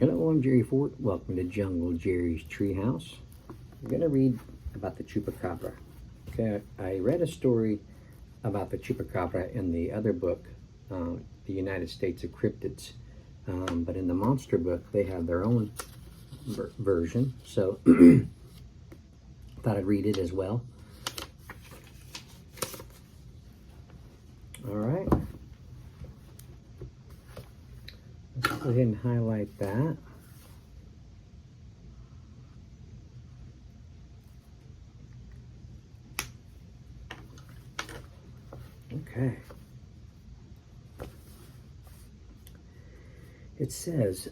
Hello, I'm Jerry Fort. Welcome to Jungle Jerry's Treehouse. I'm going to read about the Chupacabra. Okay, I read a story about the Chupacabra in the other book, The United States of Cryptids. But in the monster book, they have their own version. So I thought I'd read it as well. All right. Let's go ahead and highlight that. Okay. It says,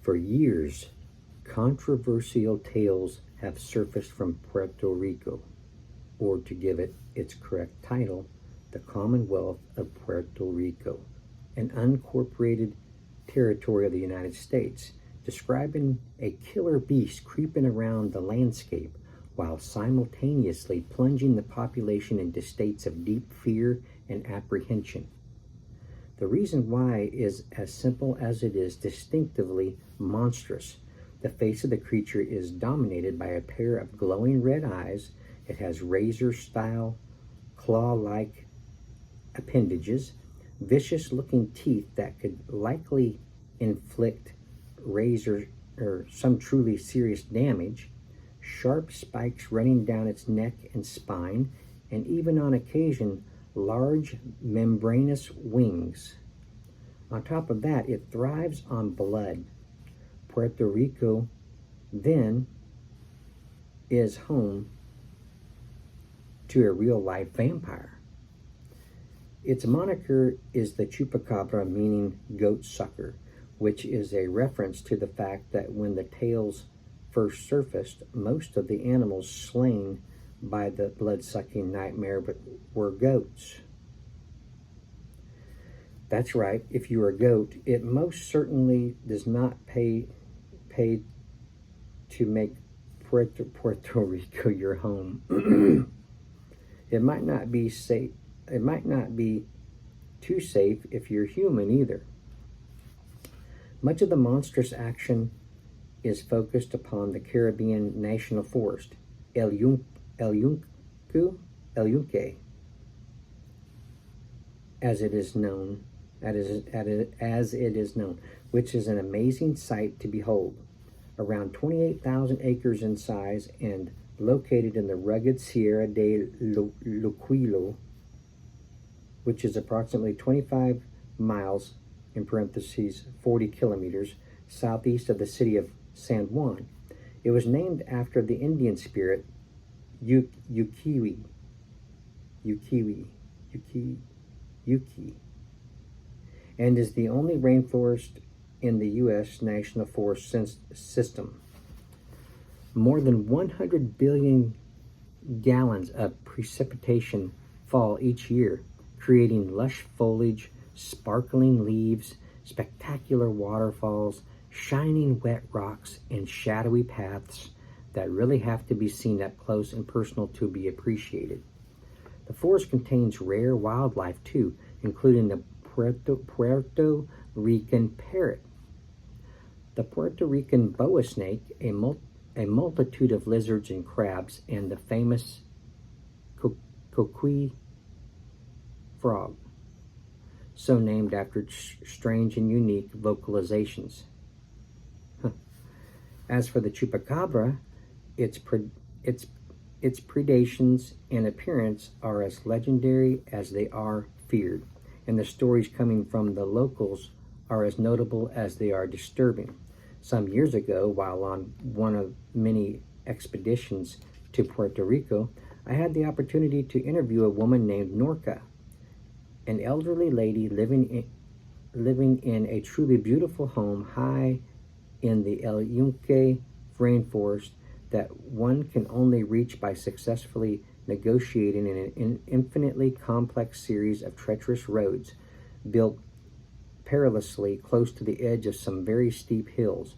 for years, controversial tales have surfaced from Puerto Rico, or to give it its correct title, the Commonwealth of Puerto Rico, an unincorporated territory of the United States, describing a killer beast creeping around the landscape while simultaneously plunging the population into states of deep fear and apprehension. The reason why is as simple as it is distinctively monstrous. The face of the creature is dominated by a pair of glowing red eyes. It has razor-style, claw-like appendages, vicious-looking teeth that could likely inflict razor or some truly serious damage, sharp spikes running down its neck and spine, and even on occasion, large membranous wings. On top of that, it thrives on blood. Puerto Rico then is home to a real-life vampire. Its moniker is the Chupacabra, meaning goat sucker, which is a reference to the fact that when the tales first surfaced, most of the animals slain by the blood-sucking nightmare were goats. That's right, if you're a goat, it most certainly does not pay to make Puerto Rico your home. It might not be safe. It might not be too safe if you're human either. Much of the monstrous action is focused upon the Caribbean National Forest, El Yunque, as it is known, which is an amazing sight to behold. Around 28,000 acres in size and located in the rugged Sierra de Loquillo, which is approximately 25 miles, in parentheses, 40 kilometers, southeast of the city of San Juan. It was named after the Indian spirit Yuki, and is the only rainforest in the U.S. National Forest System. More than 100 billion gallons of precipitation fall each year, creating lush foliage, sparkling leaves, spectacular waterfalls, shining wet rocks, and shadowy paths that really have to be seen up close and personal to be appreciated. The forest contains rare wildlife too, including the Puerto Rican parrot, the Puerto Rican boa snake, a multitude of lizards and crabs, and the famous coqui frog, so named after strange and unique vocalizations. As for the Chupacabra, its predations and appearance are as legendary as they are feared, and the stories coming from the locals are as notable as they are disturbing. Some years ago, while on one of many expeditions to Puerto Rico, I had the opportunity to interview a woman named Norca, an elderly lady living in a truly beautiful home high in the El Yunque rainforest that one can only reach by successfully negotiating an infinitely complex series of treacherous roads built perilously close to the edge of some very steep hills.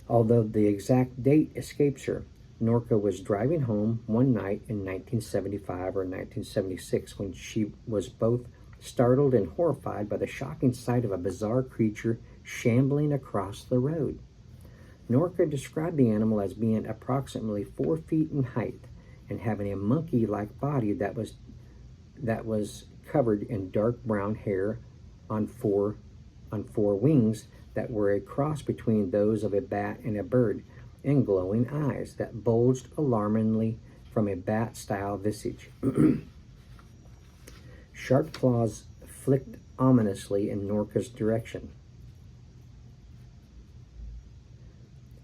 Although the exact date escapes her, Norca was driving home one night in 1975 or 1976 when she was both startled and horrified by the shocking sight of a bizarre creature shambling across the road. Norca described the animal as being approximately 4 feet in height and having a monkey-like body that was covered in dark brown hair on four wings that were a cross between those of a bat and a bird, and glowing eyes that bulged alarmingly from a bat-style visage. Sharp claws flicked ominously in Norca's direction.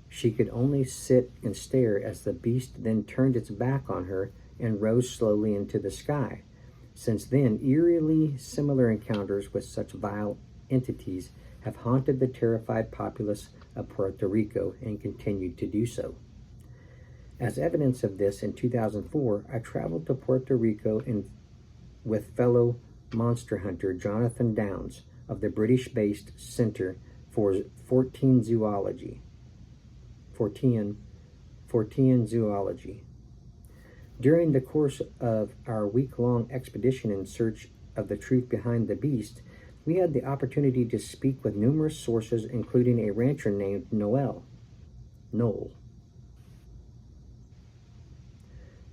She could only sit and stare as the beast then turned its back on her and rose slowly into the sky. Since then, eerily similar encounters with such vile entities have haunted the terrified populace of Puerto Rico and continued to do so. As evidence of this, in 2004, I traveled to Puerto Rico with fellow monster hunter Jonathan Downs of the British-based Centre for Fortean Zoology. During the course of our week-long expedition in search of the truth behind the beast, we had the opportunity to speak with numerous sources, including a rancher named Noel,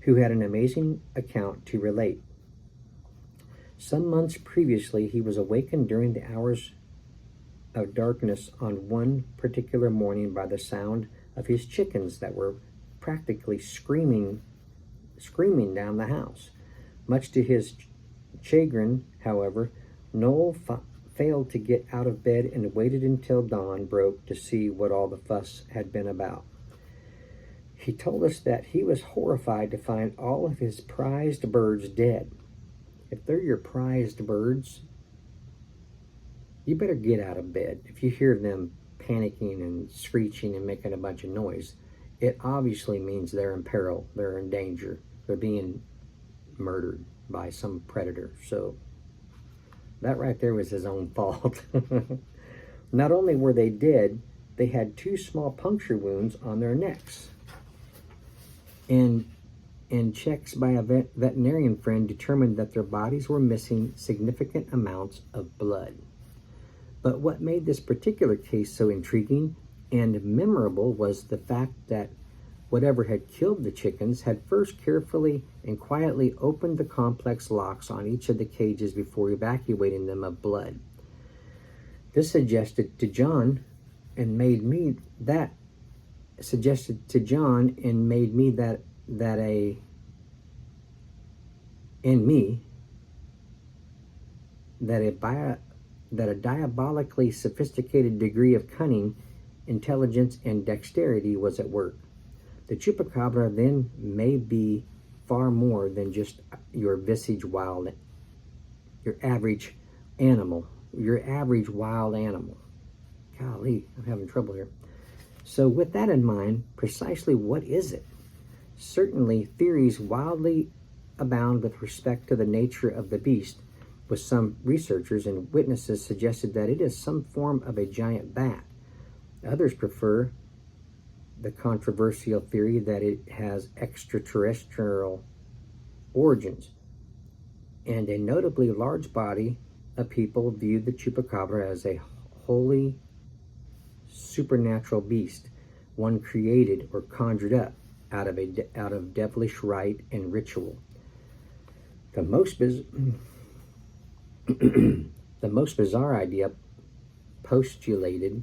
who had an amazing account to relate. Some months previously, he was awakened during the hours of darkness on one particular morning by the sound of his chickens that were practically screaming down the house. Much to his chagrin, however, Noel failed to get out of bed and waited until dawn broke to see what all the fuss had been about. He told us that he was horrified to find all of his prized birds dead. If they're your prized birds, you better get out of bed. If you hear them panicking and screeching and making a bunch of noise, it obviously means they're in peril, they're in danger, they're being murdered by some predator. So that right there was his own fault. Not only were they dead, they had 2 small puncture wounds on their necks. And checks by a veterinarian friend determined that their bodies were missing significant amounts of blood. But what made this particular case so intriguing and memorable was the fact that whatever had killed the chickens had first carefully and quietly opened the complex locks on each of the cages before evacuating them of blood. This suggested to John and made me that a diabolically sophisticated degree of cunning, intelligence, and dexterity was at work. The Chupacabra then may be far more than just your average wild animal. Golly, I'm having trouble here. So with that in mind, precisely what is it? Certainly, theories wildly abound with respect to the nature of the beast, with some researchers and witnesses suggested that it is some form of a giant bat. Others prefer the controversial theory that it has extraterrestrial origins, and a notably large body of people view the Chupacabra as a wholly supernatural beast, one created or conjured up out of devilish rite and ritual. The most bizarre idea postulated,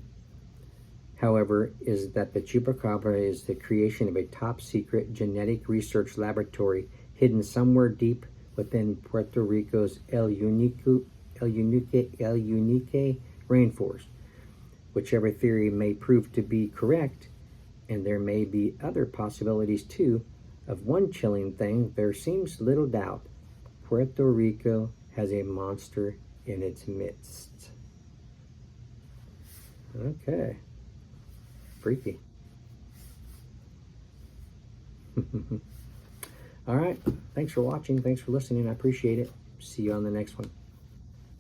however, is that the Chupacabra is the creation of a top-secret genetic research laboratory hidden somewhere deep within Puerto Rico's El Unique rainforest. Whichever theory may prove to be correct, and there may be other possibilities too, of one chilling thing, there seems little doubt. Puerto Rico has a monster in its midst. Okay. Freaky. All right. Thanks for watching. Thanks for listening. I appreciate it. See you on the next one.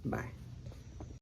Bye.